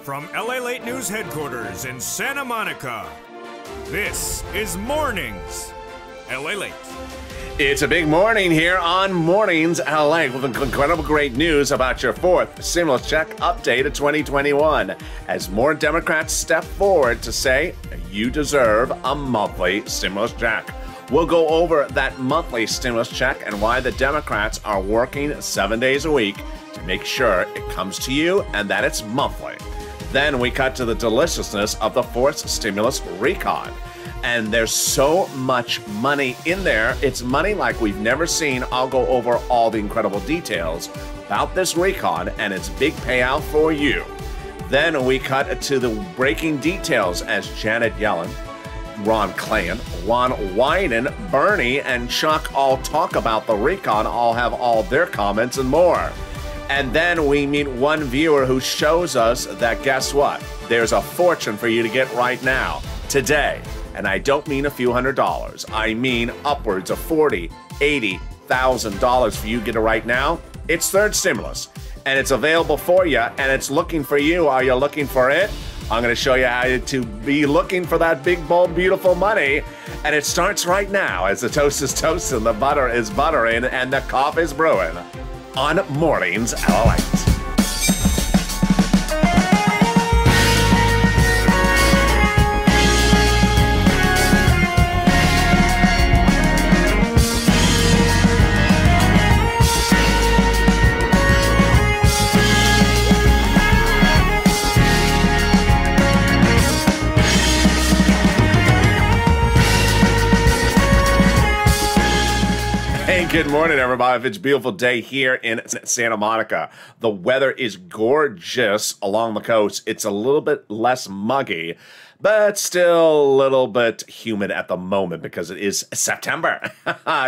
From LALATE News headquarters in Santa Monica, this is Mornings LALATE. It's a big morning here on Mornings LA with incredible great news about your fourth stimulus check update of 2021 as more Democrats step forward to say you deserve a monthly stimulus check. We'll go over that monthly stimulus check and why the Democrats are working 7 days a week to make sure it comes to you and that it's monthly. Then we cut to the deliciousness of the fourth stimulus recon. And there's so much money in there. It's money like we've never seen. I'll go over all the incredible details about this recon and its big payout for you. Then we cut to the breaking details as Janet Yellen, Ron Klain, Ron Wyden, Bernie, and Chuck all talk about the recon, all have all their comments and more. And then we meet one viewer who shows us that, guess what? There's a fortune for you to get right now, today. And I don't mean a few $100s. I mean upwards of $40,000, $80,000 for you to get it right now. It's third stimulus, and it's available for you, and it's looking for you. Are you looking for it? I'm going to show you how to be looking for that big, bold, beautiful money. And it starts right now as the toast is toasting, the butter is buttering, and the coffee is brewing on Mornings LALATE. Good morning, everybody. It's a beautiful day here in Santa Monica. The weather is gorgeous along the coast. It's a little bit less muggy, but still a little bit humid at the moment because it is September.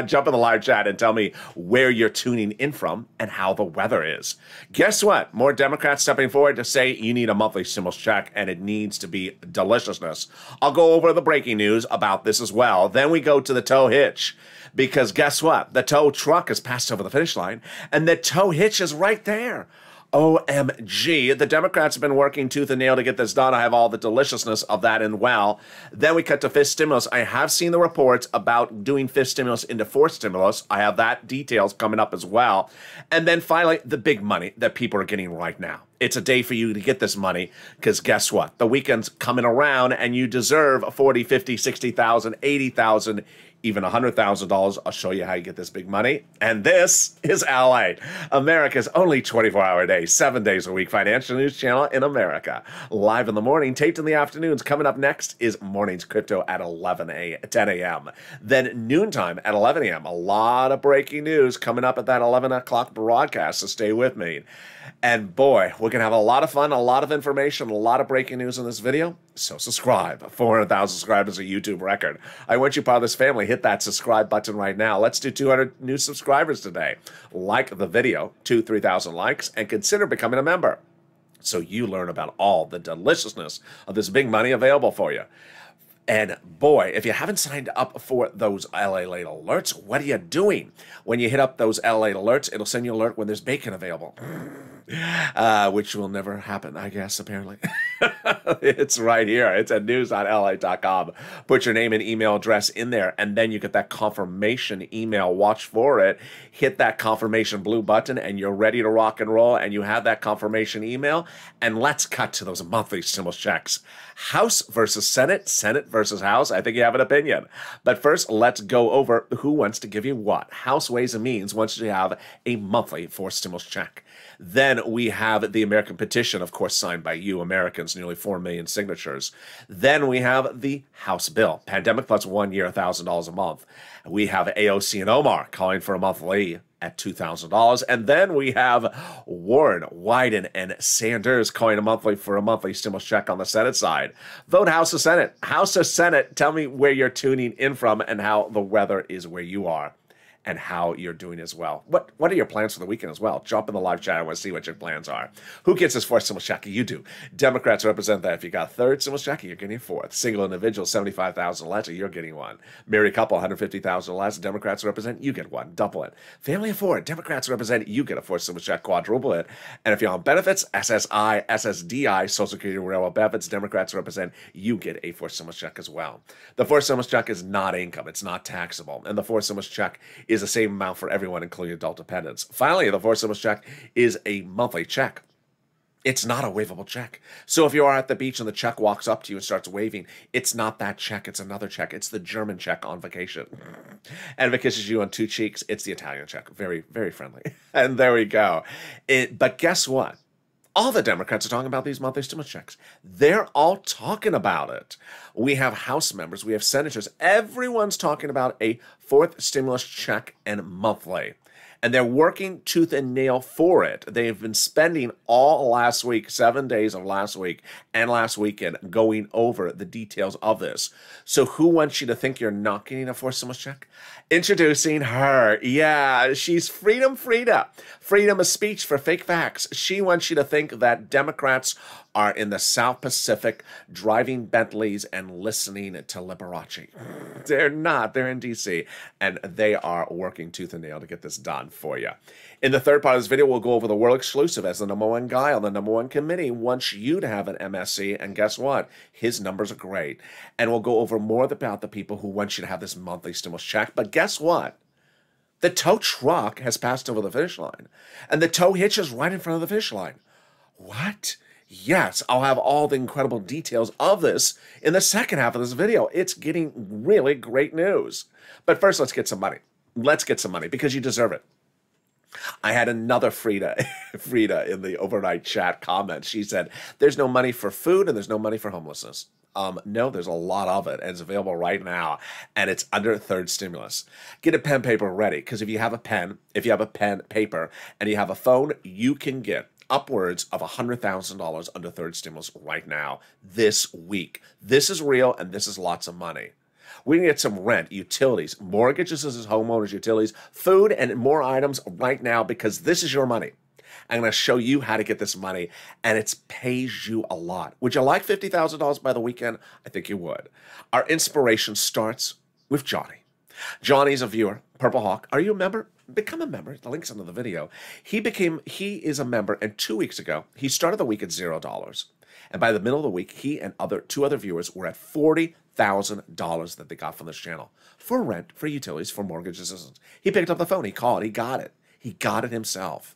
Jump in the live chat and tell me where you're tuning in from and how the weather is. Guess what? More Democrats stepping forward to say you need a monthly stimulus check and it needs to be deliciousness. I'll go over the breaking news about this as well. Then we go to the tow hitch. Because guess what? The tow truck has passed over the finish line, and the tow hitch is right there. OMG. The Democrats have been working tooth and nail to get this done. I have all the deliciousness of that in well. Then we cut to fifth stimulus. I have seen the reports about doing fifth stimulus into fourth stimulus. I have that details coming up as well. And then finally, the big money that people are getting right now. It's a day for you to get this money because guess what? The weekend's coming around and you deserve $40,000, $50,000, $60,000, $80,000, even $100,000. I'll show you how you get this big money. And this is LA, America's only 24-hour day, 7 days a week financial news channel in America. Live in the morning, taped in the afternoons. Coming up next is Mornings Crypto at 10 a.m. Then noontime at 11 a.m. A lot of breaking news coming up at that 11 o'clock broadcast, so stay with me. And boy, we're going to have a lot of fun, a lot of information, a lot of breaking news in this video. So subscribe. 400,000 subscribers, a YouTube record. I want you part of this family. Hit that subscribe button right now. Let's do 200 new subscribers today. Like the video, 3,000 likes, and consider becoming a member so you learn about all the deliciousness of this big money available for you. And boy, if you haven't signed up for those LALATE alerts, what are you doing? When you hit up those LALATE alerts, it'll send you an alert when there's bacon available. Which will never happen, I guess, apparently. It's right here. It's at news.la.com. Put your name and email address in there, and then you get that confirmation email. Watch for it. Hit that confirmation blue button, and you're ready to rock and roll, and you have that confirmation email. And let's cut to those monthly stimulus checks. House versus Senate, Senate versus House. I think you have an opinion. But first, let's go over who wants to give you what. House Ways and Means wants you to have a monthly fourth stimulus check. Then we have the American petition, of course, signed by you Americans, nearly 4 million signatures. Then we have the House bill, pandemic plus 1 year, $1,000 a month. We have AOC and Omar calling for a monthly at $2,000. And then we have Warren, Wyden, and Sanders calling a monthly for a monthly stimulus check on the Senate side. Vote House or Senate. House or Senate, tell me where you're tuning in from and how the weather is where you are. and how you're doing as well. What are your plans for the weekend as well? Jump in the live chat. I want to see what your plans are. Who gets this fourth stimulus check? You do. Democrats represent that. If you got third stimulus check, you're getting a fourth. Single individual, 75,000 less, you're getting one. Married couple, 150,000 less. Democrats represent, you get one. Double it. Family of four, Democrats represent, you get a fourth stimulus check. Quadruple it. And if you're on benefits, SSI, SSDI, Social Security Railroad benefits, Democrats represent, you get a fourth stimulus check as well. The fourth stimulus check is not income. It's not taxable. And the fourth stimulus check is the same amount for everyone, including adult dependents. Finally, the fourth stimulus check is a monthly check. It's not a waivable check. So if you are at the beach and the check walks up to you and starts waving, it's not that check. It's another check. It's the German check on vacation. And if it kisses you on two cheeks, it's the Italian check. Very, very friendly. And there we go. But guess what? All the Democrats are talking about these monthly stimulus checks. They're all talking about it. We have House members. We have senators. Everyone's talking about a fourth stimulus check and monthly. And they're working tooth and nail for it. They have been spending all last week, 7 days of last week and last weekend, going over the details of this. So who wants you to think you're not getting a fourth stimulus check? Introducing her. Yeah, she's Freedom Frida. Freedom of speech for fake facts. She wants you to think that Democrats are in the South Pacific driving Bentleys and listening to Liberace. They're not. They're in D.C. And they are working tooth and nail to get this done for you. In the third part of this video, we'll go over the world exclusive as the #1 guy on the #1 committee wants you to have an MSC. And guess what? His numbers are great. And we'll go over more about the people who want you to have this monthly stimulus check. But guess what? The tow truck has passed over the finish line. And the tow hitch is right in front of the finish line. What? Yes, I'll have all the incredible details of this in the second half of this video. It's getting really great news. But first, let's get some money. Let's get some money because you deserve it. I had another Frida in the overnight chat comment. She said, there's no money for food and there's no money for homelessness. No, there's a lot of it, and it's available right now, and it's under third stimulus. Get a pen, paper ready, because if you have a pen, paper, and you have a phone, you can get upwards of $100,000 under third stimulus right now, this week. This is real, and this is lots of money. We can get some rent, utilities, mortgages as homeowners, utilities, food, and more items right now because this is your money. I'm going to show you how to get this money, and it pays you a lot. Would you like $50,000 by the weekend? I think you would. Our inspiration starts with Johnny. Johnny's a viewer, Purple Hawk. Are you a member? Become a member. The link's under the video. He is a member, and 2 weeks ago, he started the week at $0. And by the middle of the week, he and two other viewers were at $40,000 that they got from this channel for rent, for utilities, for mortgage assistance. He picked up the phone. He called. He got it. He got it himself.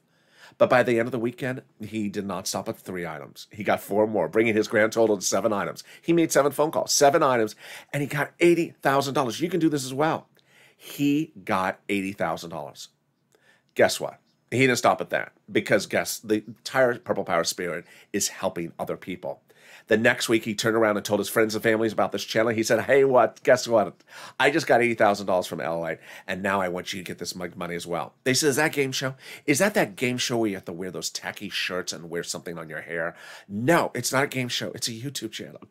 But by the end of the weekend, he did not stop at 3 items. He got 4 more, bringing his grand total to 7 items. He made 7 phone calls, 7 items, and he got $80,000. You can do this as well. He got $80,000. Guess what? He didn't stop at that because the entire Purple Power Spirit is helping other people. The next week, he turned around and told his friends and families about this channel. He said, hey, guess what? I just got $80,000 from LALATE, and now I want you to get this money as well. They said, is that game show? Is that game show where you have to wear those tacky shirts and wear something on your hair? No, it's not a game show. It's a YouTube channel.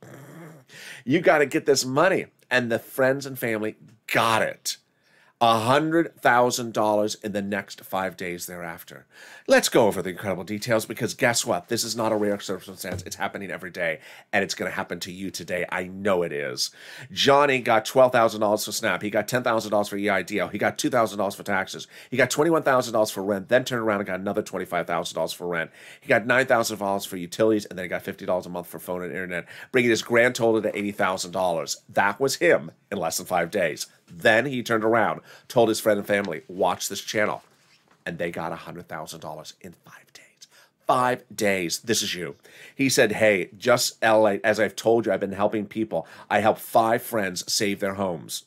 You got to get this money. And the friends and family got it. $100,000 in the next 5 days thereafter. Let's go over the incredible details because guess what? This is not a rare circumstance. It's happening every day, and it's going to happen to you today. I know it is. Johnny got $12,000 for SNAP. He got $10,000 for EIDL. He got $2,000 for taxes. He got $21,000 for rent, then turned around and got another $25,000 for rent. He got $9,000 for utilities, and then he got $50 a month for phone and internet, bringing his grand total to $80,000. That was him in less than 5 days. Then he turned around, told his friend and family, watch this channel. And they got $100,000 in 5 days. 5 days. This is you. He said, hey, just LA, as I've told you, I've been helping people. I helped 5 friends save their homes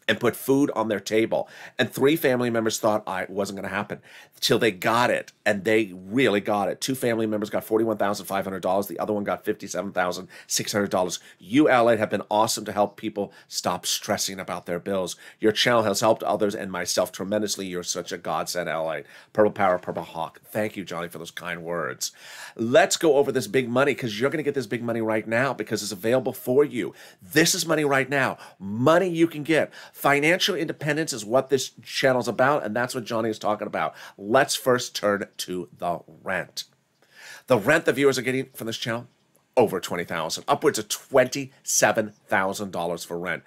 and put food on their table. And 3 family members thought it wasn't going to happen till they got it. And they really got it. 2 family members got $41,500. The other one got $57,600. You, LA, have been awesome to help people stop stressing about their bills. Your channel has helped others and myself tremendously. You're such a godsend, LA. Purple Power, Purple Hawk. Thank you, Johnny, for those kind words. Let's go over this big money because you're going to get this big money right now because it's available for you. This is money right now. Money you can get. Financial independence is what this channel is about, and that's what Johnny is talking about. Let's first turn to the rent. The rent the viewers are getting from this channel, over $20,000, upwards of $27,000 for rent.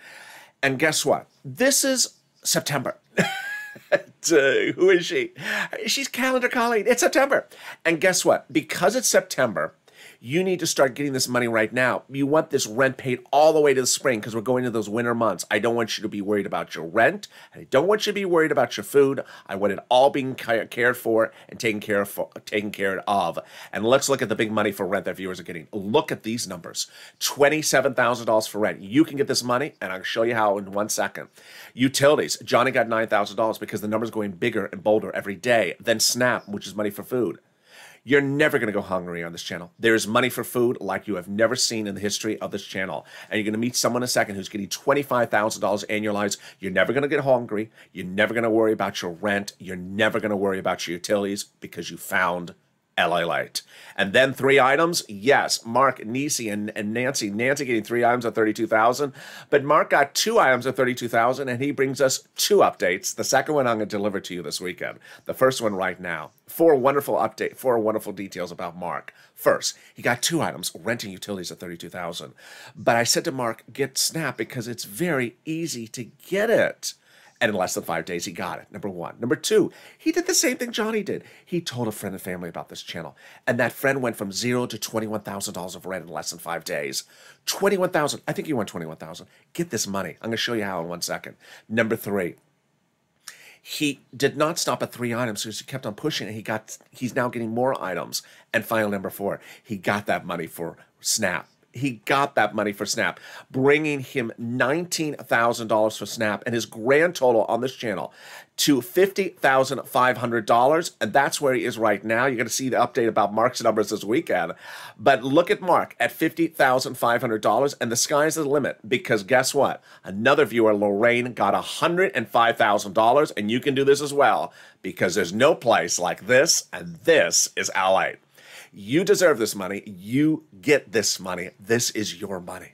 And guess what? This is September. Who is she? She's calendar Colleen. It's September. And guess what? Because it's September, you need to start getting this money right now. You want this rent paid all the way to the spring because we're going to those winter months. I don't want you to be worried about your rent. I don't want you to be worried about your food. I want it all being cared for and taken care of. And let's look at the big money for rent that viewers are getting. Look at these numbers. $27,000 for rent. You can get this money, and I'll show you how in 1 second. Utilities. Johnny got $9,000 because the number's going bigger and bolder every day. Then SNAP, which is money for food. You're never going to go hungry on this channel. There's money for food like you have never seen in the history of this channel. And you're going to meet someone in a second who's getting $25,000 annualized. You're never going to get hungry. You're never going to worry about your rent. You're never going to worry about your utilities because you found LALATE. And then 3 items. Yes, Mark, Nisi, and Nancy. Nancy getting 3 items at $32,000. But Mark got 2 items at $32,000, and he brings us 2 updates. The second one I'm going to deliver to you this weekend. The first one right now. 4 wonderful details about Mark. First, he got 2 items, renting utilities at $32,000. But I said to Mark, get SNAP because it's very easy to get it. And in less than 5 days, he got it, number 1. Number 2, he did the same thing Johnny did. He told a friend and family about this channel. And that friend went from $0 to $21,000 of rent in less than 5 days. $21,000. I think you want $21,000. Get this money. I'm going to show you how in 1 second. Number 3, he did not stop at 3 items, so he kept on pushing, and he's now getting more items. And final number 4, he got that money for SNAP. He got that money for SNAP, bringing him $19,000 for SNAP and his grand total on this channel to $50,500. And that's where he is right now. You're going to see the update about Mark's numbers this weekend. But look at Mark at $50,500, and the sky's the limit because guess what? Another viewer, Lorraine, got $105,000, and you can do this as well because there's no place like this, and this is LA. You deserve this money. You get this money. This is your money.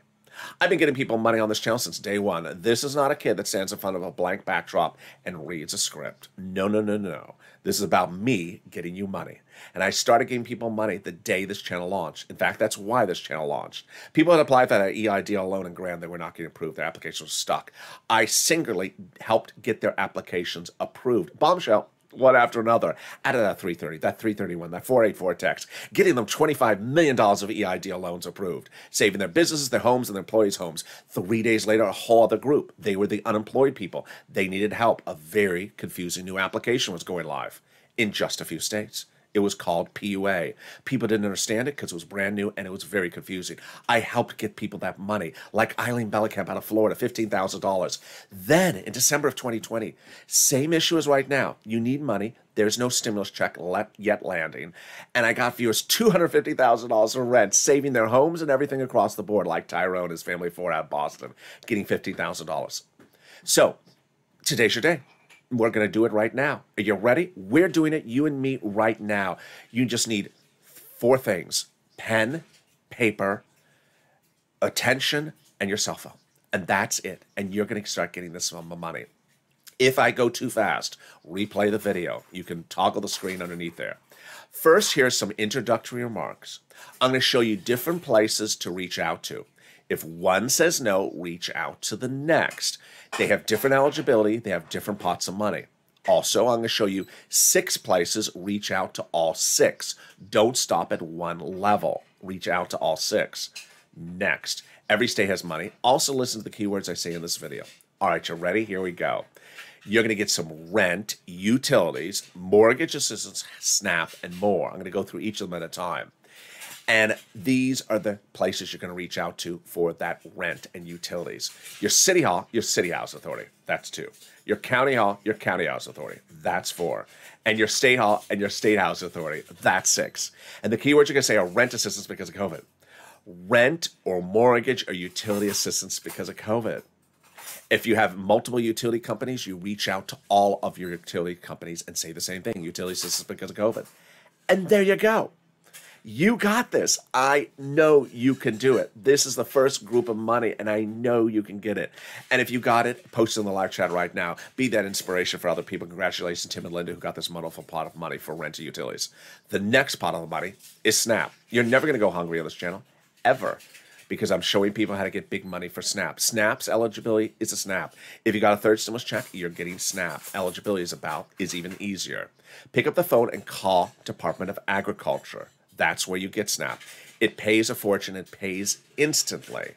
I've been getting people money on this channel since day 1. This is not a kid that stands in front of a blank backdrop and reads a script. No, no, no, no. This is about me getting you money. And I started giving people money the day this channel launched. In fact, that's why this channel launched. People had applied for that EIDL loan and grant. They were not getting approved. Their applications were stuck. I singularly helped get their applications approved. Bombshell. One after another, out of that 330, that 331, that 484 text, getting them $25 million of EIDL loans approved, saving their businesses, their homes, and their employees' homes. 3 days later, a whole other group. They were the unemployed people. They needed help. A very confusing new application was going live in just a few states. It was called PUA. People didn't understand it because it was brand new and it was very confusing. I helped get people that money, like Eileen Bellicamp out of Florida, $15,000. Then, in December of 2020, same issue as right now. You need money. There's no stimulus check yet landing. And I got viewers $250,000 for rent, saving their homes and everything across the board, like Tyrone and his family of 4 out of Boston, getting $15,000. So, today's your day. We're going to do it right now. Are you ready? We're doing it, you and me, right now. You just need 4 things: pen, paper, attention, and your cell phone. And that's it. And you're going to start getting this money. If I go too fast, replay the video. You can toggle the screen underneath there. First, here's some introductory remarks. I'm going to show you different places to reach out to. If one says no, reach out to the next. They have different eligibility. They have different pots of money. Also, I'm going to show you 6 places. Reach out to all 6. Don't stop at one level. Reach out to all 6. Next, every state has money. Also, listen to the keywords I say in this video. All right, you're ready? Here we go. You're going to get some rent, utilities, mortgage assistance, SNAP, and more. I'm going to go through each of them at a time. And these are the places you're going to reach out to for that rent and utilities. Your city hall, your city house authority. That's 2. Your county hall, your county house authority. That's 4. And your state hall and your state house authority. That's 6. And the keywords you're going to say are rent assistance because of COVID. Rent or mortgage or utility assistance because of COVID. If you have multiple utility companies, you reach out to all of your utility companies and say the same thing. Utility assistance because of COVID. And there you go. You got this. I know you can do it. This is the first group of money, and I know you can get it. And if you got it, post it in the live chat right now. Be that inspiration for other people. Congratulations, Tim and Linda, who got this wonderful pot of money for rent and utilities. The next pot of the money is Snap. You're never going to go hungry on this channel, ever, because I'm showing people how to get big money for Snap. Snap's eligibility is a Snap. If you got a third stimulus check, you're getting Snap. Eligibility is even easier. Pick up the phone and call Department of Agriculture. That's where you get Snap. It pays a fortune. It pays instantly.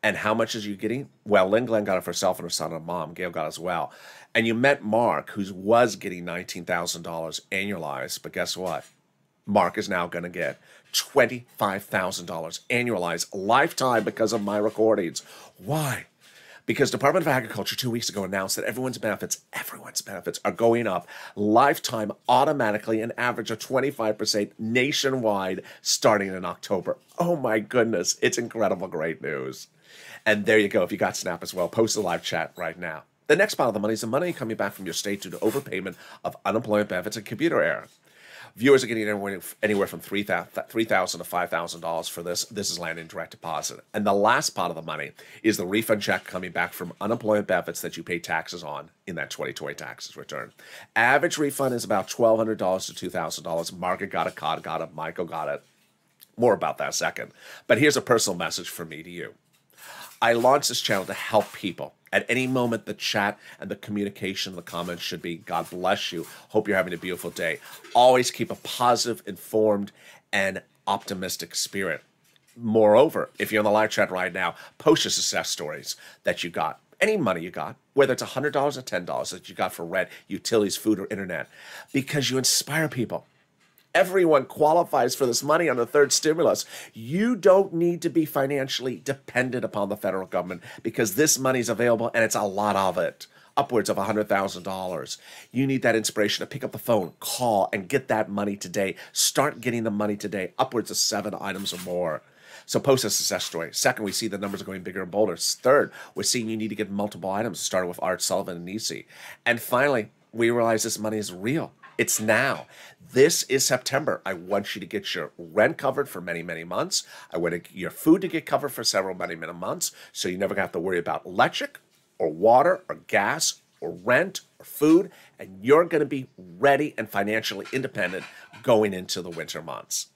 And how much is you getting? Well, Lynn Glenn got it for herself and her son and mom. Gail got it as well. And you met Mark, who was getting $19,000 annualized. But guess what? Mark is now going to get $25,000 annualized lifetime because of my recordings. Why? Because Department of Agriculture 2 weeks ago announced that everyone's benefits are going up lifetime automatically, an average of 25% nationwide starting in October. Oh my goodness, it's incredible, great news. And there you go. If you got Snap as well, post the live chat right now. The next part of the money is the money coming back from your state due to overpayment of unemployment benefits and computer error. Viewers are getting anywhere from $3,000 to $5,000 for this. This is landing direct deposit. And the last part of the money is the refund check coming back from unemployment benefits that you pay taxes on in that 2020 taxes return. Average refund is about $1,200 to $2,000. Margaret got it, Todd got it, Michael got it. More about that in a second. But here's a personal message from me to you. I launched this channel to help people. At any moment, the chat and the communication, the comments should be, God bless you. Hope you're having a beautiful day. Always keep a positive, informed, and optimistic spirit. Moreover, if you're on the live chat right now, post your success stories that you got. Any money you got, whether it's $100 or $10 that you got for rent, utilities, food, or internet, because you inspire people. Everyone qualifies for this money on the third stimulus. You don't need to be financially dependent upon the federal government because this money is available and it's a lot of it, upwards of $100,000. You need that inspiration to pick up the phone, call, and get that money today. Start getting the money today, upwards of 7 items or more. So post a success story. Second, we see the numbers are going bigger and bolder. Third, we're seeing you need to get multiple items, starting with Art Sullivan and Nisi. And finally, we realize this money is real. It's now. This is September. I want you to get your rent covered for many, many months. I want your food to get covered for several, many months, so you never have to worry about electric or water or gas or rent or food, and you're going to be ready and financially independent going into the winter months.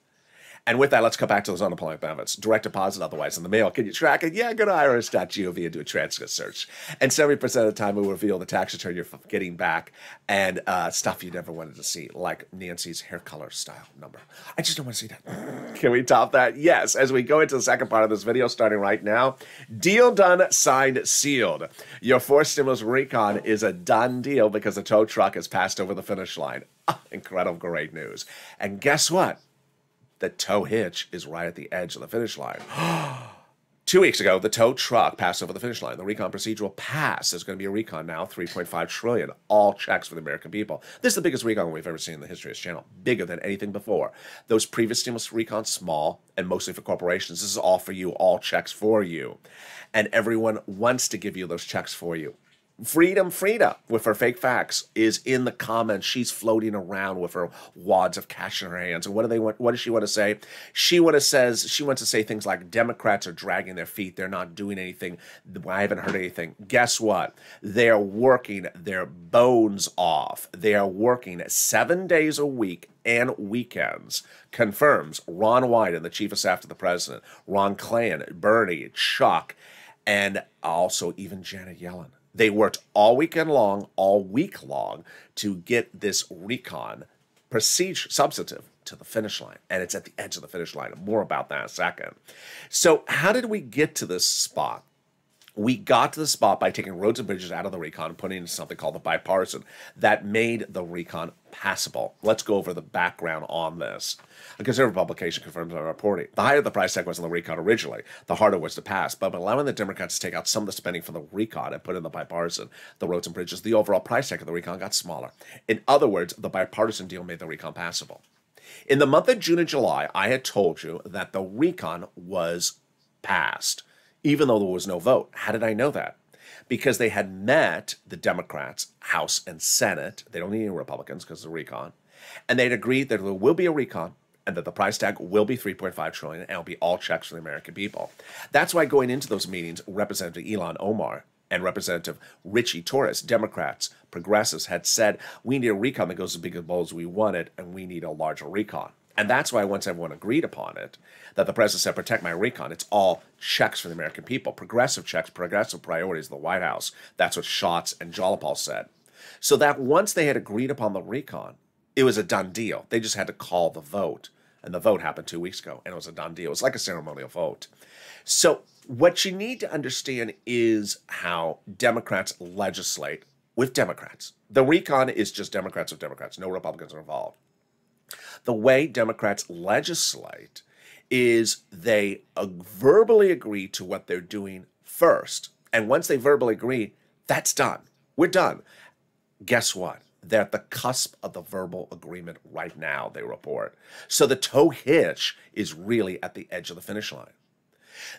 And with that, let's come back to those unemployment benefits. Direct deposit, otherwise in the mail. Can you track it? Yeah, go to irs.gov and do a transcript search. And 70% of the time, it will reveal the tax return you're getting back and stuff you never wanted to see, like Nancy's hair color style number. I just don't want to see that. Can we top that? Yes. As we go into the second part of this video, starting right now, deal done, signed, sealed. Your fourth stimulus recon is a done deal because the tow truck has passed over the finish line. Incredible, great news. And guess what? The tow hitch is right at the edge of the finish line. 2 weeks ago, the tow truck passed over the finish line. The recon procedure will pass. There's going to be a recon now, $3.5 trillion, all checks for the American people. This is the biggest recon we've ever seen in the history of this channel, bigger than anything before. Those previous stimulus recons, small and mostly for corporations. This is all for you, all checks for you. And everyone wants to give you those checks for you. Freedom Frida, with her fake facts, is in the comments. She's floating around with her wads of cash in her hands. And what do they want? What does she want to say? She wants to say things like Democrats are dragging their feet. They're not doing anything. I haven't heard anything. Guess what? They're working their bones off. They are working 7 days a week and weekends, confirms Ron Wyden, the chief of staff to the president, Ron Klain, Bernie, Chuck, and also even Janet Yellen. They worked all week long, to get this recon procedure, substantive, to the finish line. And it's at the edge of the finish line. More about that in a second. So how did we get to this spot? We got to the spot by taking roads and bridges out of the recon and putting in something called the bipartisan that made the recon passable. Let's go over the background on this. A conservative publication confirms our reporting. The higher the price tag was on the recon originally, the harder it was to pass. But by allowing the Democrats to take out some of the spending for the recon and put in the bipartisan, the roads and bridges, the overall price tag of the recon got smaller. In other words, the bipartisan deal made the recon passable. In the month of June and July, I had told you that the recon was passed, even though there was no vote. How did I know that? Because they had met the Democrats, House and Senate. They don't need any Republicans because of the recon. And they'd agreed that there will be a recon and that the price tag will be 3.5 trillion and it'll be all checks for the American people. That's why going into those meetings, Representative Ilhan Omar and Representative Richie Torres, Democrats, progressives, had said, we need a recon that goes as big as bold as we want it, and we need a larger recon. And that's why once everyone agreed upon it, that the president said, protect my recon, it's all checks for the American people, progressive checks, progressive priorities of the White House. That's what Schatz and Jolopal said. So that once they had agreed upon the recon, it was a done deal. They just had to call the vote. And the vote happened 2 weeks ago, and it was a done deal. It was like a ceremonial vote. So what you need to understand is how Democrats legislate with Democrats. The recon is just Democrats with Democrats. No Republicans are involved. The way Democrats legislate is they verbally agree to what they're doing first. And once they verbally agree, that's done. We're done. Guess what? They're at the cusp of the verbal agreement right now, they report. So the tow hitch is really at the edge of the finish line.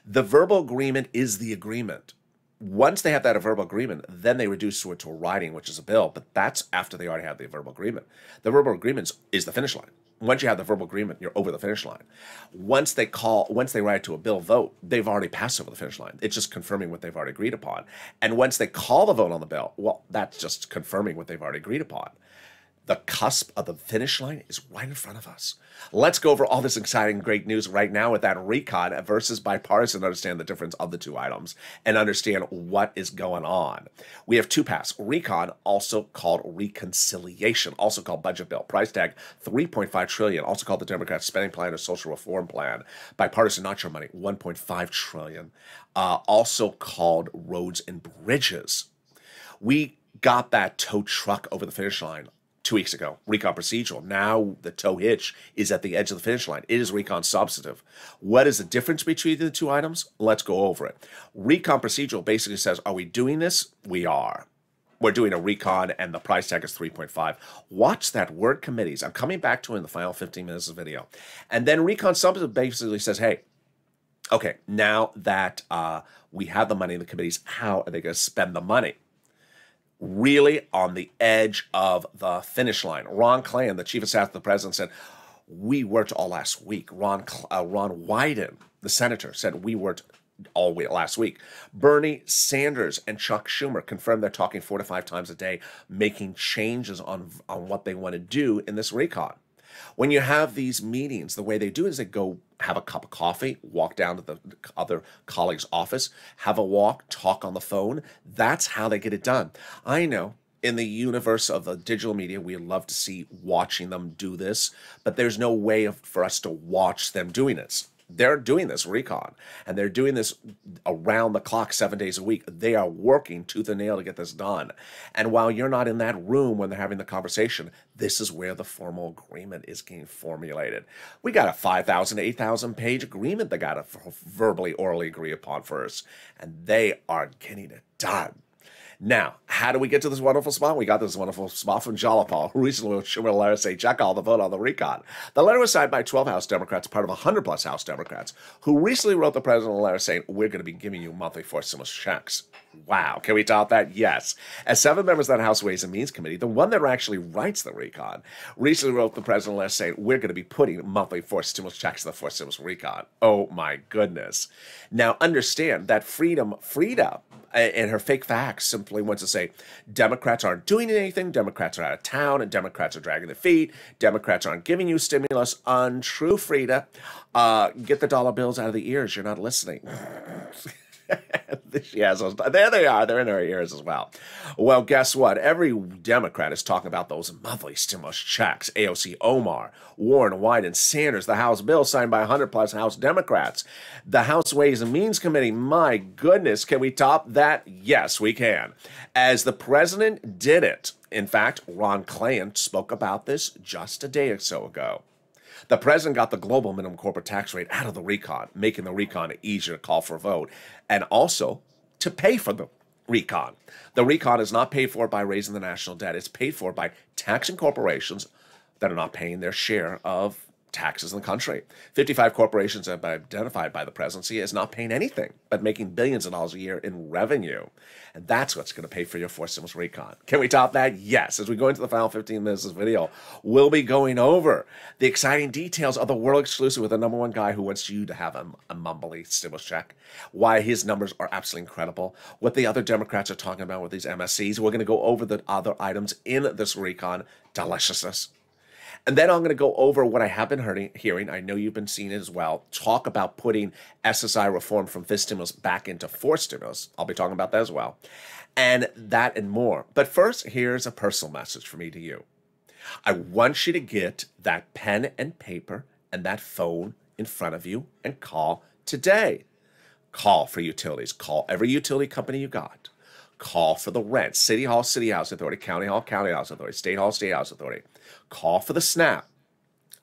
The verbal agreement is the agreement. Once they have that verbal agreement, then they reduce it to a writing, which is a bill, but that's after they already have the verbal agreement. The verbal agreement is the finish line. Once you have the verbal agreement, you're over the finish line. Once they write it to a bill vote, they've already passed over the finish line. It's just confirming what they've already agreed upon. And once they call the vote on the bill, well, that's just confirming what they've already agreed upon. The cusp of the finish line is right in front of us. Let's go over all this exciting, great news right now with that recon versus bipartisan, understand the difference of the two items and understand what is going on. We have two paths. Recon, also called reconciliation, also called budget bill. Price tag, 3.5 trillion, also called the Democrats' spending plan or social reform plan. Bipartisan, not your money, 1.5 trillion. Also called roads and bridges. We got that tow truck over the finish line 2 weeks ago, recon procedural. Now the tow hitch is at the edge of the finish line. It is recon substantive. What is the difference between the two items? Let's go over it. Recon procedural basically says, are we doing this? We are. We're doing a recon and the price tag is 3.5. Watch that word committees. I'm coming back to it in the final 15 minutes of the video. And then recon substantive basically says, hey, okay, now that we have the money in the committees, how are they going to spend the money? Really on the edge of the finish line. Ron Klain, the chief of staff of the president, said, we worked all last week. Ron Wyden, the senator, said we worked all last week. Bernie Sanders and Chuck Schumer confirmed they're talking 4 to 5 times a day, making changes on what they want to do in this recon. When you have these meetings, the way they do is they go have a cup of coffee, walk down to the other colleague's office, have a walk, talk on the phone. That's how they get it done. I know in the universe of the digital media, we love to see watching them do this, but there's no way for us to watch them doing this. They're doing this recon, and they're doing this around the clock 7 days a week. They are working tooth and nail to get this done. And while you're not in that room when they're having the conversation, this is where the formal agreement is getting formulated. We got a 5,000 to 8,000 page agreement they got to verbally, orally agree upon first, and they are getting it done. Now, how do we get to this wonderful spot? We got this wonderful spot from Jolopal, who recently wrote Schumer a letter saying, check all the vote on the recon. The letter was signed by 12 House Democrats, part of 100-plus House Democrats, who recently wrote the president a letter saying, we're going to be giving you monthly forced stimulus checks. Wow. Can we top that? Yes. As 7 members of that House Ways and Means Committee, the one that actually writes the recon, recently wrote the president a letter saying, we're going to be putting monthly forced stimulus checks in the forced stimulus recon. Oh, my goodness. Now, understand that Frida, and her fake facts simply wants to say Democrats aren't doing anything, Democrats are out of town, and Democrats are dragging their feet, Democrats aren't giving you stimulus. Untrue, Frida. Get the dollar bills out of the ears. You're not listening. She has those. There they are. They're in her ears as well. Well, guess what? Every Democrat is talking about those monthly stimulus checks. AOC Omar, Warren, Wyden, Sanders, the House bill signed by 100-plus House Democrats. The House Ways and Means Committee, my goodness, can we top that? Yes, we can. As the president did it. In fact, Ron Klain spoke about this just a day or so ago. The president got the global minimum corporate tax rate out of the recon, making the recon easier to call for a vote, and also to pay for the recon. The recon is not paid for by raising the national debt. It's paid for by taxing corporations that are not paying their share of taxes in the country. 55 corporations have been identified by the presidency as not paying anything, but making billions of dollars a year in revenue. And that's what's going to pay for your forced stimulus recon. Can we top that? Yes. As we go into the final 15 minutes of this video, we'll be going over the exciting details of the world exclusive with the #1 guy who wants you to have a mumbly stimulus check, why his numbers are absolutely incredible, what the other Democrats are talking about with these MSCs. We're going to go over the other items in this recon deliciousness. And then I'm going to go over what I have been hearing. I know you've been seeing it as well. Talk about putting SSI reform from fiscal stimulus back into forced stimulus. I'll be talking about that as well. And that and more. But first, here's a personal message from me to you. I want you to get that pen and paper and that phone in front of you and call today. Call for utilities. Call every utility company you got. Call for the rent. City Hall, City House Authority. County Hall, County House Authority. State Hall, State House Authority. Call for the SNAP.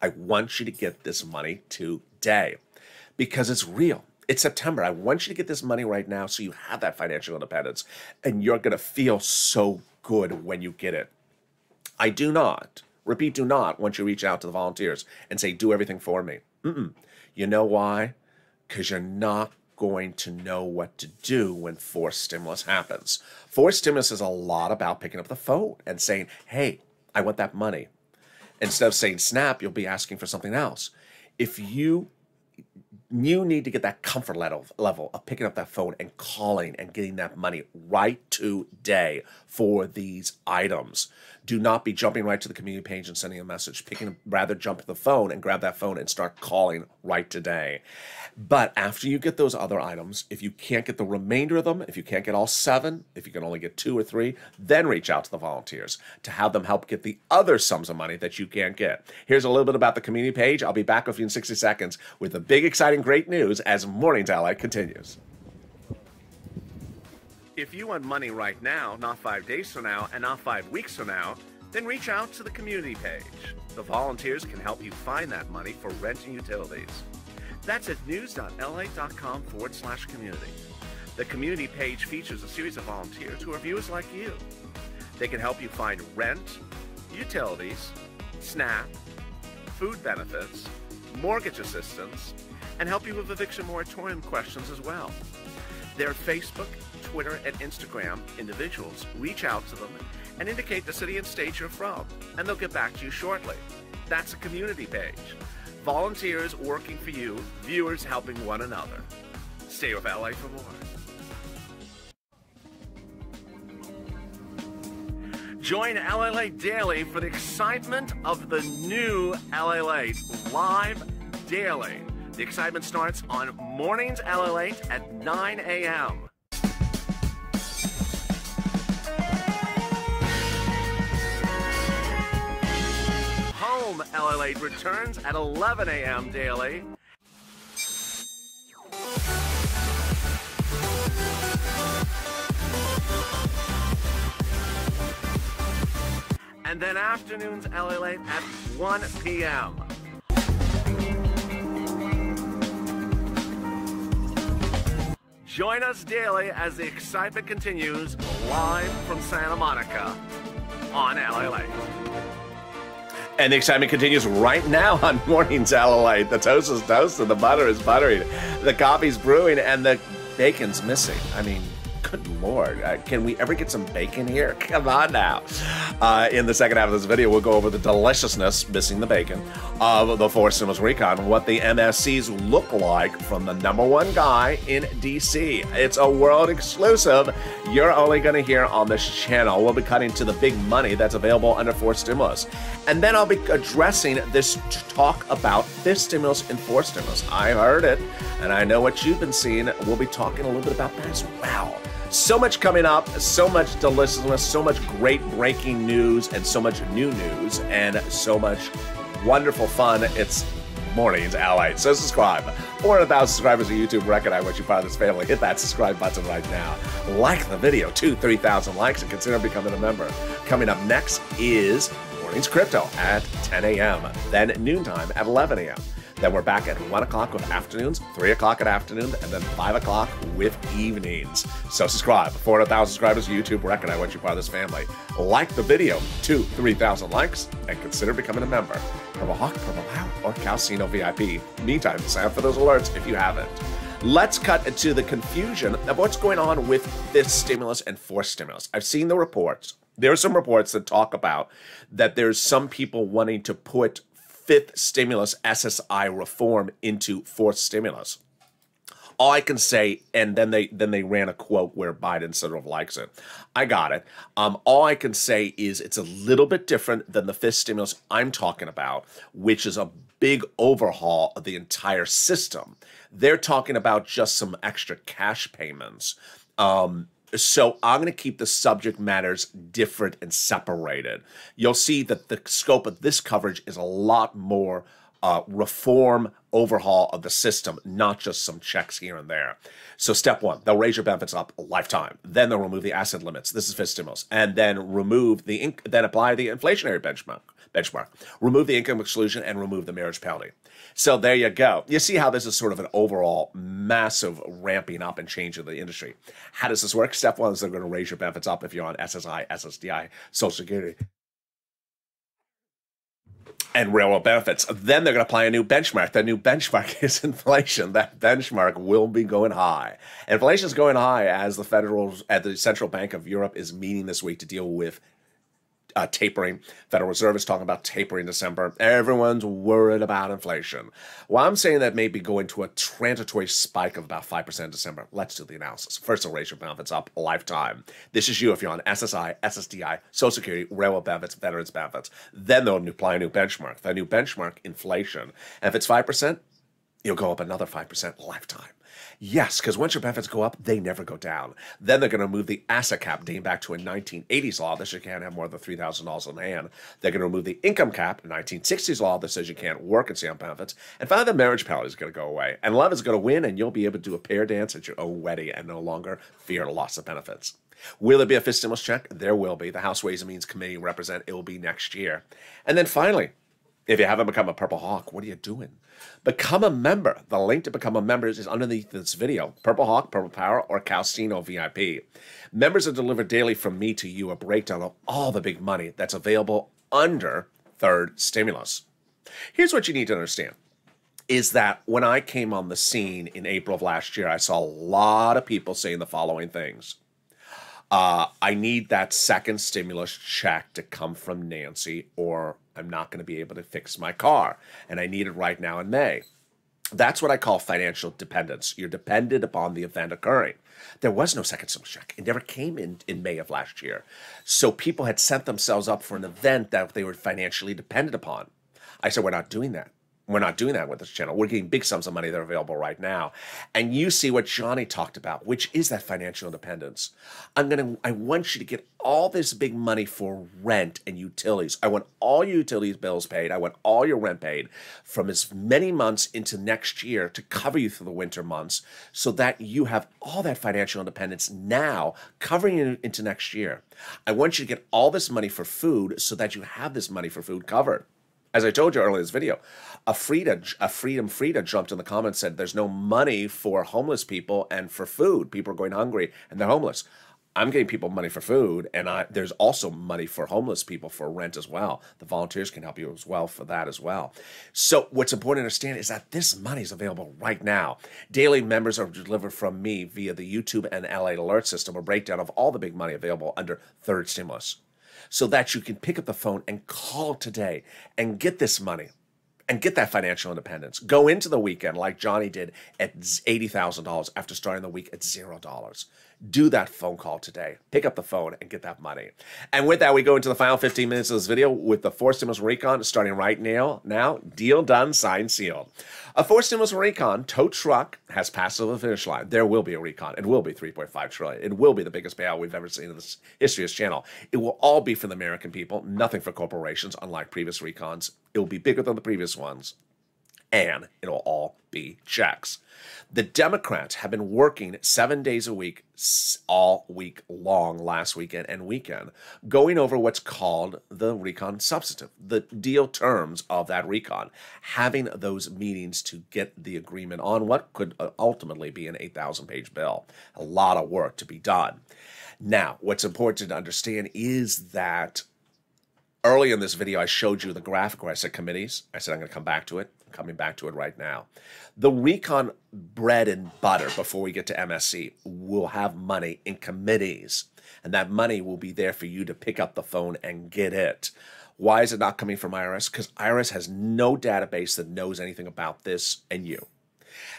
I want you to get this money today because it's real. It's September. I want you to get this money right now so you have that financial independence and you're going to feel so good when you get it. I do not, repeat, do not want you to reach out to the volunteers and say, do everything for me. You know why? Because you're not going to know what to do when forced stimulus happens. Forced stimulus is a lot about picking up the phone and saying, hey, I want that money. Instead of saying SNAP, you'll be asking for something else. If you need to get that comfort level of picking up that phone and calling and getting that money right today for these items. Do not be jumping right to the community page and sending a message. Rather jump to the phone and grab that phone and start calling right today. But after you get those other items, if you can't get the remainder of them, if you can't get all 7, if you can only get 2 or 3, then reach out to the volunteers to have them help get the other sums of money that you can't get. Here's a little bit about the community page. I'll be back with you in 60 seconds with the big, exciting, great news as Mornings LA continues. If you want money right now, not 5 days from now, and not 5 weeks from now, then reach out to the community page. The volunteers can help you find that money for rent and utilities. That's at news.la.com/community. The community page features a series of volunteers who are viewers like you. They can help you find rent, utilities, SNAP, food benefits, mortgage assistance, and help you with eviction moratorium questions as well. Their Facebook, Twitter, and Instagram individuals reach out to them and indicate the city and state you're from, and they'll get back to you shortly. That's a community page. Volunteers working for you, viewers helping one another. Stay with LA for more. Join LALATE daily for the excitement of the new LALATE live daily. The excitement starts on Mornings LALATE at 9 a.m. Home LALATE returns at 11 a.m. daily. And then afternoons LALATE at 1 p.m. Join us daily as the excitement continues live from Santa Monica on LALATE. And the excitement continues right now on Mornings LALATE. The toast is toasted, the butter is buttered, the coffee's brewing, and the bacon's missing. I mean, good Lord. Can we ever get some bacon here? Come on now. In the second half of this video, we'll go over the deliciousness, missing the bacon, of the forced stimulus recon, what the MSCs look like from the #1 guy in DC. It's a world exclusive you're only going to hear on this channel. We'll be cutting to the big money that's available under forced stimulus. And then I'll be addressing this talk about this stimulus and forced stimulus. I heard it, and I know what you've been seeing. We'll be talking a little bit about that as well. So much coming up, so much deliciousness, so much great breaking news, and so much new news, and so much wonderful fun. It's Mornings LALATE. So subscribe. 400,000 subscribers on YouTube record. I want you part of this family. Hit that subscribe button right now. Like the video. 2,000-3,000 likes and consider becoming a member. Coming up next is Mornings Crypto at 10 a.m. Then noontime at 11 a.m. Then we're back at 1 o'clock with afternoons, 3 o'clock at afternoon, and then 5 o'clock with evenings. So subscribe. 400,000 subscribers, YouTube record. I want you part of this family. Like the video, 3,000 likes, and consider becoming a member. Purple Hawk, Purple Power, or Calcino VIP. Meantime, sign up for those alerts if you haven't. Let's cut into the confusion of what's going on with this stimulus and forced stimulus. I've seen the reports. There are some reports that talk about that there's some people wanting to put fifth stimulus SSI reform into fourth stimulus. All I can say, and then they ran a quote where Biden sort of likes it. I got it. All I can say is it's a little bit different than the fifth stimulus I'm talking about, which is a big overhaul of the entire system. They're talking about just some extra cash payments. So I'm going to keep the subject matters different and separated. You'll see that the scope of this coverage is a lot more reform, overhaul of the system, not just some checks here and there. So step one, they'll raise your benefits up a lifetime. Then they'll remove the asset limits. This is fifth stimulus. And then remove then apply the inflationary benchmark. Remove the income exclusion and remove the marriage penalty. So there you go. You see how this is sort of an overall massive ramping up and change of the industry. How does this work? Step one is they're going to raise your benefits up if you're on SSI, SSDI, Social Security, and railroad benefits. Then they're going to apply a new benchmark. The new benchmark is inflation. That benchmark will be going high. Inflation is going high as the Central Bank of Europe is meeting this week to deal with tapering. Federal Reserve is talking about tapering in December. Everyone's worried about inflation. Well, I'm saying that maybe go into a transitory spike of about 5% in December. Let's do the analysis. First, they'll raise your benefits up a lifetime. This is you if you're on SSI, SSDI, Social Security, railroad benefits, veterans benefits. Then they'll apply a new benchmark. The new benchmark, inflation. And if it's 5%, you'll go up another 5% lifetime. Yes, because once your benefits go up, they never go down. Then they're going to remove the asset cap dating back to a 1980s law that you can't have more than $3,000 in hand. They're going to remove the income cap, a 1960s law that says you can't work and stay on benefits. And finally, the marriage penalty is going to go away. And love is going to win, and you'll be able to do a pair dance at your own wedding and no longer fear loss of benefits. Will there be a fifth stimulus check? There will be. The House Ways and Means Committee represent it will be next year. And then finally, if you haven't become a Purple Hawk, what are you doing? Become a member. The link to become a member is underneath this video. Purple Hawk, Purple Power, or Calcino VIP. Members are delivered daily from me to you a breakdown of all the big money that's available under third stimulus. Here's what you need to understand. Is that when I came on the scene in April of last year, I saw a lot of people saying the following things. I need that second stimulus check to come from Nancy, or I'm not going to be able to fix my car, and I need it right now in May. That's what I call financial dependence. You're dependent upon the event occurring. There was no second stimulus check. It never came in May of last year. So people had set themselves up for an event that they were financially dependent upon. I said, we're not doing that. We're not doing that with this channel. We're getting big sums of money that are available right now. And you see what Johnny talked about, which is that financial independence. I want you to get all this big money for rent and utilities. I want all your utilities bills paid. I want all your rent paid from as many months into next year to cover you through the winter months so that you have all that financial independence now covering you into next year. I want you to get all this money for food so that you have this money for food covered. As I told you earlier in this video, Freedom Frida jumped in the comments and said there's no money for homeless people and for food. People are going hungry and they're homeless. I'm getting people money for food, and there's also money for homeless people for rent as well. The volunteers can help you as well for that as well. So what's important to understand is that this money is available right now. Daily members are delivered from me via the YouTube and LALATE alert system, a breakdown of all the big money available under third stimulus, so that you can pick up the phone and call today and get this money and get that financial independence. Go into the weekend like Johnny did at $80,000 after starting the week at $0. Do that phone call today. Pick up the phone and get that money. And with that, we go into the final 15 minutes of this video with the 4 stimulus recon starting right now. Deal done, signed, sealed. A 4 stimulus recon tow truck has passed over the finish line. There will be a recon. It will be $3.5 trillion. It will be the biggest payout we've ever seen in the history of this channel. It will all be for the American people, nothing for corporations, unlike previous recons. It will be bigger than the previous ones. and it'll all be checks. The Democrats have been working 7 days a week, all week long, last weekend and weekend, going over what's called the recon substantive, the deal terms of that recon, having those meetings to get the agreement on what could ultimately be an 8,000-page bill. A lot of work to be done. Now, what's important to understand is that early in this video, I showed you the graphic where I said committees. I said I'm going to come back to it. I'm coming back to it right now. The recon bread and butter before we get to MSC will have money in committees, and that money will be there for you to pick up the phone and get it. Why is it not coming from IRS? Because IRS has no database that knows anything about this and you.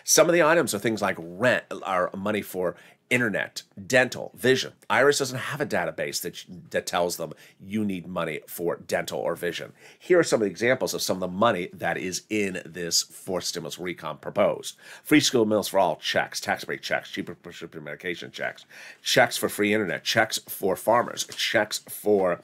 Some of the items are things like rent, are money for internet, dental, vision. IRS doesn't have a database that tells them you need money for dental or vision. Here are some of the examples of some of the money that is in this fourth stimulus recon proposed. Free school meals for all, checks. Tax break checks. Cheaper prescription medication checks. Checks for free internet. Checks for farmers. Checks for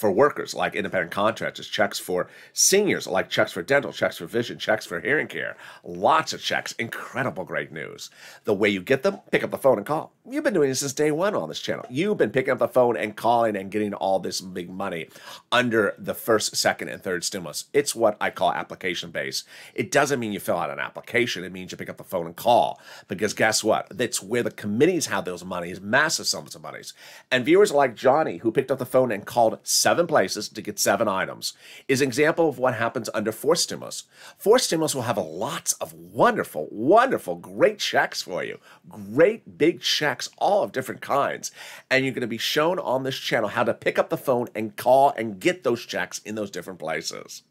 workers like independent contractors, checks for seniors like checks for dental, checks for vision, checks for hearing care. Lots of checks. Incredible great news. The way you get them, pick up the phone and call. You've been doing this since day one on this channel. You've been picking up the phone and calling and getting all this big money under the first, second, and third stimulus. It's what I call application-based. It doesn't mean you fill out an application. It means you pick up the phone and call. Because guess what? That's where the committees have those monies, massive sums of monies. And viewers like Johnny, who picked up the phone and called 7 places to get 7 items, is an example of what happens under fourth stimulus. Fourth stimulus will have lots of wonderful, wonderful, great checks for you. Great big checks, all of different kinds. And you're going to be shown on this channel how to pick up the phone and call and get those checks in those different places.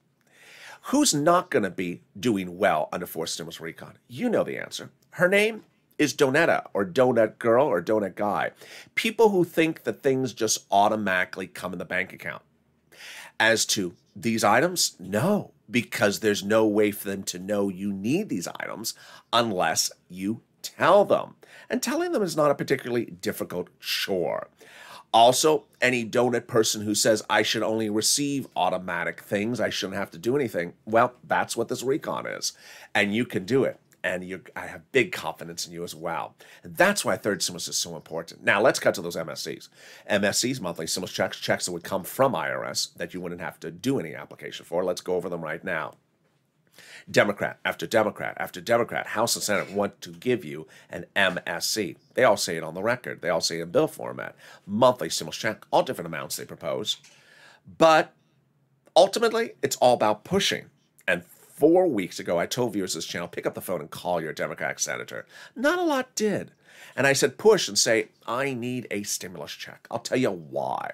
Who's not going to be doing well under fourth stimulus recon? You know the answer. Her name is Donetta, or Donut Girl, or Donut Guy. People who think that things just automatically come in the bank account. As to these items, no, because there's no way for them to know you need these items unless you tell them. And telling them is not a particularly difficult chore. Also, any donut person who says, I should only receive automatic things, I shouldn't have to do anything, well, that's what this recon is. And you can do it. And I have big confidence in you as well. And that's why third stimulus is so important. Now, let's cut to those MSCs. MSCs, monthly stimulus checks, checks that would come from IRS that you wouldn't have to do any application for. Let's go over them right now. Democrat after Democrat after Democrat, House and Senate want to give you an MSC. They all say it on the record. They all say it in bill format. Monthly stimulus check, all different amounts they propose. But ultimately, it's all about pushing. And 4 weeks ago, I told viewers of this channel, pick up the phone and call your Democratic senator. Not a lot did. And I said, push and say, I need a stimulus check. I'll tell you why.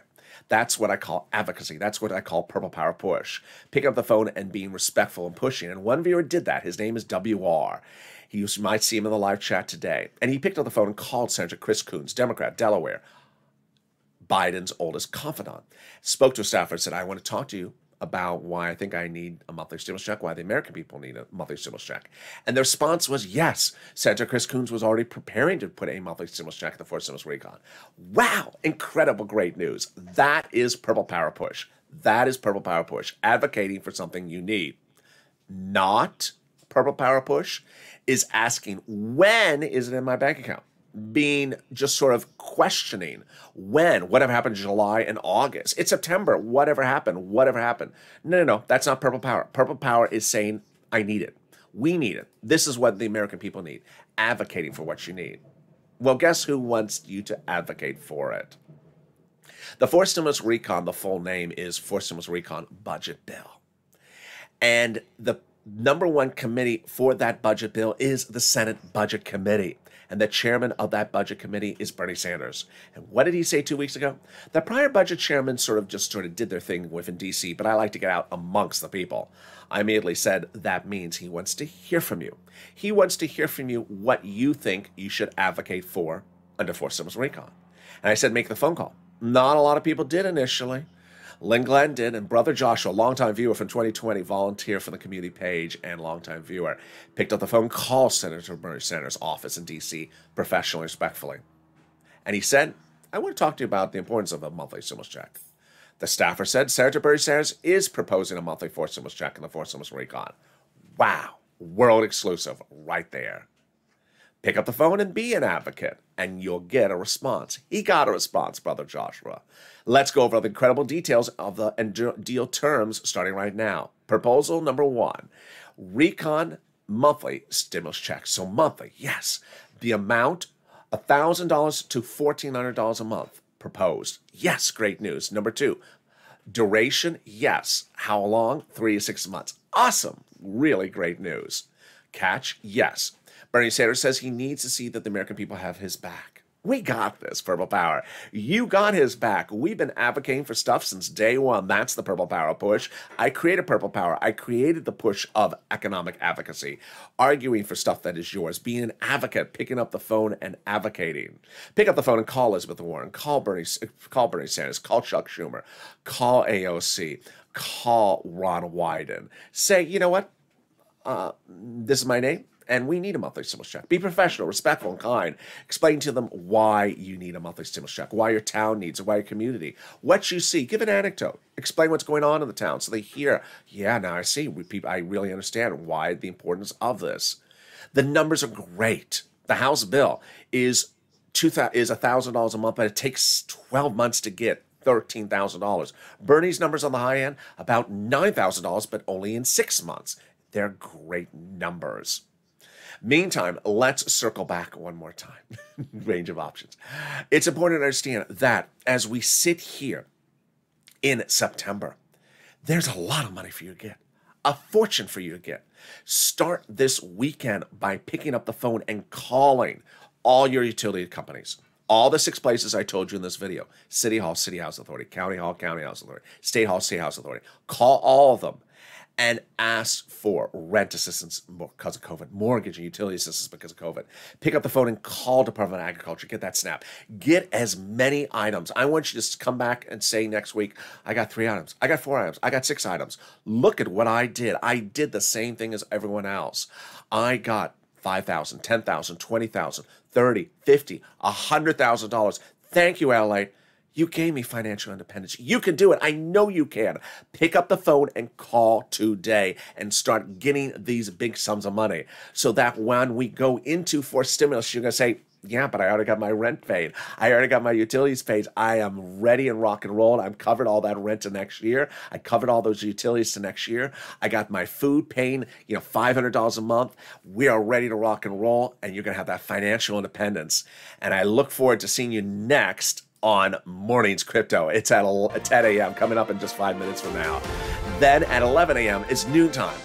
That's what I call advocacy. That's what I call purple power push. Picking up the phone and being respectful and pushing. And one viewer did that. His name is WR. You might see him in the live chat today. And he picked up the phone and called Senator Chris Coons, Democrat, Delaware, Biden's oldest confidant. Spoke to a staffer and said, I want to talk to you about why I think I need a monthly stimulus check, why the American people need a monthly stimulus check. And the response was yes. Senator Chris Coons was already preparing to put a monthly stimulus check in the fourth stimulus recon. Wow, incredible, great news. That is purple power push. That is purple power push, advocating for something you need. Not purple power push is asking, when is it in my bank account? Being just sort of questioning when, whatever happened in July and August. It's September, whatever happened, whatever happened. No, that's not purple power. Purple power is saying, I need it. We need it. This is what the American people need, advocating for what you need. Well, guess who wants you to advocate for it? The fourth stimulus recon, the full name is fourth stimulus recon budget bill. And the #1 committee for that budget bill is the Senate Budget Committee. And the chairman of that budget committee is Bernie Sanders. And what did he say 2 weeks ago? The prior budget chairman sort of did their thing within D.C., but I like to get out amongst the people. I immediately said that means he wants to hear from you. He wants to hear from you what you think you should advocate for under fourth stimulus recon. And I said, make the phone call. Not a lot of people did initially. Lynn Glenn did, and Brother Joshua, longtime viewer from 2020, volunteer for the community page and longtime viewer, picked up the phone, called Senator Bernie Sanders' office in D.C. professionally, respectfully. And he said, I want to talk to you about the importance of a monthly stimulus check. The staffer said Senator Bernie Sanders is proposing a monthly forced stimulus check and the forced stimulus recon. Wow, world exclusive right there. Pick up the phone and be an advocate, and you'll get a response. He got a response, Brother Joshua. Let's go over the incredible details of the deal terms starting right now. Proposal number 1, recon monthly stimulus check. So monthly, yes. The amount, $1,000 to $1,400 a month. Proposed. Yes, great news. Number 2, duration, yes. How long? 3 to 6 months. Awesome. Really great news. Catch, yes. Bernie Sanders says he needs to see that the American people have his back. We got this, Purple Power. You got his back. We've been advocating for stuff since day one. That's the Purple Power push. I created Purple Power. I created the push of economic advocacy, arguing for stuff that is yours, being an advocate, picking up the phone and advocating. Pick up the phone and call Elizabeth Warren, call Bernie Sanders, call Chuck Schumer, call AOC, call Ron Wyden. Say, you know what? This is my name. And we need a monthly stimulus check. Be professional, respectful, and kind. Explain to them why you need a monthly stimulus check, why your town needs it, why your community. What you see. Give an anecdote. Explain what's going on in the town so they hear, yeah, now I see. I really understand why the importance of this. The numbers are great. The House bill is $1,000 a month, but it takes 12 months to get $13,000. Bernie's numbers on the high end, about $9,000, but only in 6 months. They're great numbers. Meantime, let's circle back one more time. Range of options. It's important to understand that as we sit here in September, there's a lot of money for you to get, a fortune for you to get. Start this weekend by picking up the phone and calling all your utility companies. All the 6 places I told you in this video: City Hall, City House Authority; County Hall, County House Authority; State Hall, State House Authority. Call all of them and ask for rent assistance because of COVID, mortgage and utility assistance because of COVID. Pick up the phone and call Department of Agriculture. Get that SNAP. Get as many items. I want you to come back and say next week, I got 3 items. I got 4 items. I got 6 items. Look at what I did. I did the same thing as everyone else. I got $5,000, $10,000, $20,000, $30,000, $50,000, $100,000. Thank you, LALATE. You gave me financial independence. You can do it. I know you can. Pick up the phone and call today and start getting these big sums of money so that when we go into forced stimulus, you're going to say, yeah, but I already got my rent paid. I already got my utilities paid. I am ready and rock and roll. I've covered all that rent to next year. I covered all those utilities to next year. I got my food paying, $500 a month. We are ready to rock and roll, and you're going to have that financial independence. And I look forward to seeing you next on Mornings Crypto. It's at 10 a.m. coming up in just 5 minutes from now. Then at 11 a.m. is noontime.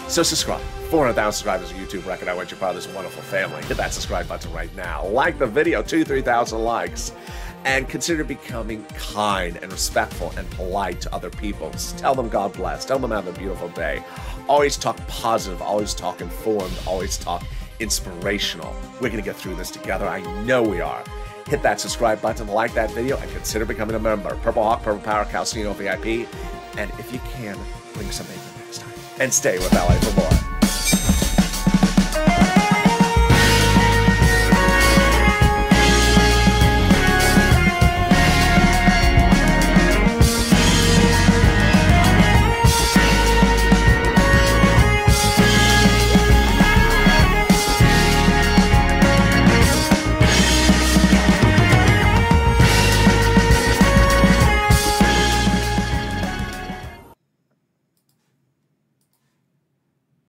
So subscribe. 400,000 subscribers on YouTube record. I want you part of this wonderful family. Hit that subscribe button right now. Like the video, 2,000-3,000 likes. And consider becoming kind and respectful and polite to other people. Just tell them God bless. Tell them have a beautiful day. Always talk positive. Always talk informed. Always talk inspirational. We're going to get through this together. I know we are. Hit that subscribe button, like that video, and consider becoming a member. Purple Hawk, Purple Power, Calcino VIP. And if you can, bring some bacon next time. And stay with LA for more.